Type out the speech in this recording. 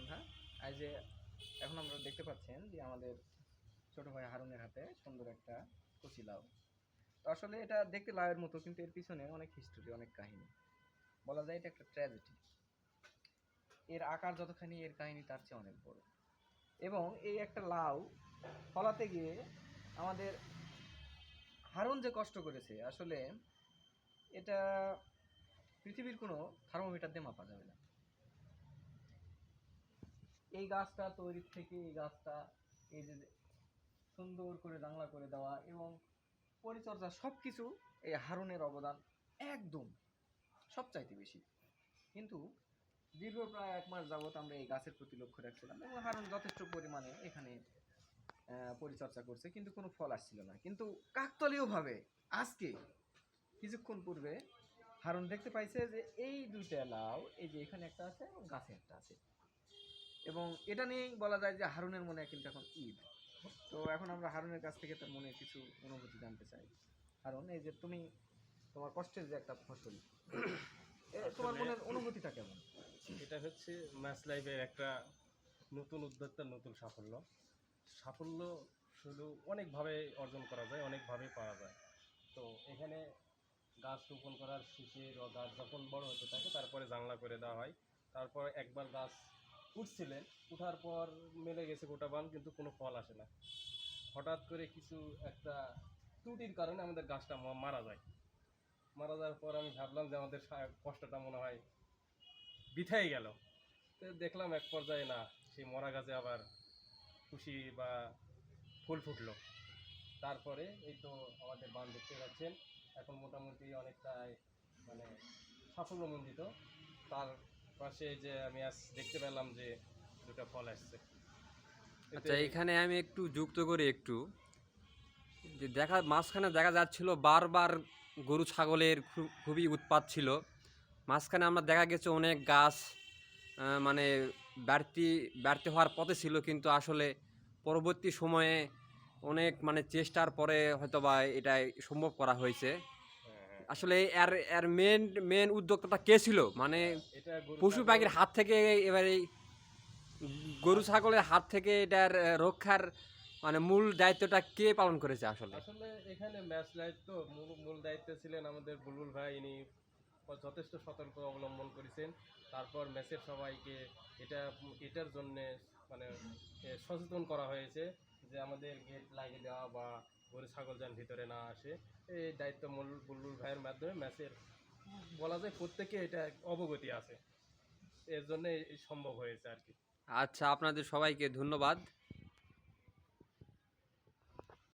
সন্ধ্যা। আর যে এখন আমরা দেখতে পাচ্ছেন যে আমাদের ছোট ভাই হারুনের হাতে সুন্দর একটা কচি লাউ। তো আসলে এটা দেখতে লাউয়ের মতো, কিন্তু এর পিছনে অনেক হিস্টোরি, অনেক কাহিনী। বলা যায় এটা একটা ট্র্যাজেডি। এর আকার যতখানি, এর কাহিনী তার চেয়ে অনেক বড়। এবং এই একটা লাউ ফলাতে গিয়ে আমাদের হারুন যে কষ্ট করেছে, আসলে এটা পৃথিবীর কোনো থার্মোমিটার দিয়ে মাপা যাবে না। এই গাছটা তৈরির থেকে, এই গাছটা এই যে সুন্দর করে জাংলা করে দেওয়া এবং পরিচর্যা, সবকিছু এই হারুনের অবদান একদম সবচাইতে বেশি। কিন্তু দীর্ঘ প্রায় 1 মাস যাবত আমরা এই গাছের প্রতি লক্ষ্য রাখছিলাম এবং হারুন যথেষ্ট পরিমাণে এখানে পরিচর্যা করছে, কিন্তু কোনো ফল আসছিল না। কিন্তু কাকতালীয়ভাবে আজকে কিছুক্ষণ পূর্বে হারুন দেখতে পাইছে যে এই দুইটা লাউ, এই যে এখানে একটা আছে এবং গাছে একটা আছে, এবং এটা নিয়েই বলা যায় যে হারুনের মনে কিন্তু এখন ঈদ। তো এখন আমরা হারুনের কাছ থেকে তার মনে কিছু অনুভূতি জানতে চাই। হারুন, এই যে তুমি, তোমার কষ্টের যে একটা ফসল, তোমার আসলে মনের অনুভূতিটা কেমন? এটা হচ্ছে ম্যাচ লাইফের একটা নতুন উদ্যোক্তার নতুন সাফল্য। সাফল্য শুধু অনেকভাবে অর্জন করা যায়, অনেকভাবে পাওয়া যায়। তো এখানে গাছ রোপণ করার শেষে গাছ যখন বড় হতে থাকে তারপরে জাংলা করে দেওয়া হয়। তারপর একবার গাছ উঠছিলেন, উঠার পর মেলে গেছে গোটা বান, কিন্তু কোনো ফল আসে না। হঠাৎ করে কিছু একটা ত্রুটির কারণে আমাদের গাছটা মারা যায়। মারা যাওয়ার পর আমি ভাবলাম যে আমাদের কষ্টটা মনে হয় বৃথাই গেল। তো দেখলাম এক পর্যায়ে না, সেই মরা গাছে আবার খুশি বা ফুল ফুটলো। তারপরে এই তো আমাদের বান দেখতে পাচ্ছেন, এখন মোটামুটি অনেকটাই মানে সাফল্যমণ্ডিত। তার পাশে যে আমি আজ দেখতে পেলাম যে দুটো ফল আসছে এতে। আচ্ছা, এখানে আমি একটু যুক্ত করি একটু, যে মাঝখানে দেখা যাচ্ছিল বারবার গরু ছাগলের খুবই উৎপাত ছিল। মাঝখানে আমরা দেখা গেছে অনেক গাছ মানে ব্যর্থ ব্যর্থ হওয়ার পথে ছিল, কিন্তু আসলে পরবর্তী সময়ে অনেক মানে চেষ্টার পরে হয়তোবা এটা সম্ভব করা হয়েছে। হ্যাঁ, হ্যাঁ, হ্যাঁ। আসলে এর এর মেন মেন উদ্যোক্তাটা কে ছিল, মানে এটা গরু পশু ছাগল। পাখির হাত থেকে, এবারে গরু ছাগলের হাত থেকে এটার রক্ষার মানে মূল দায়িত্বটা কে পালন করেছে আসলে? আসলে এখানে ম্যাচ লাইফ তো মূল মূল দায়িত্বে ছিলেন আমাদের বুলবুল ভাই। ইনি যথেষ্ট সতর্ক অবলম্বন করেছেন। তারপর ম্যাচের সবাইকে এটা এটার জন্যে মানে সচেতন করা হয়েছে যে আমাদের গেট লাগিয়ে দেওয়া বা গরু ছাগল যেন ভিতরে না আসে। এই দায়িত্ব মূল বুলবুল ভাইয়ের মাধ্যমে ম্যাচের বলা যায় প্রত্যেকে এটা অবগতি আছে। এর জন্য সম্ভব হয়েছে আর কি। আচ্ছা, আপনাদের সবাইকে ধন্যবাদ।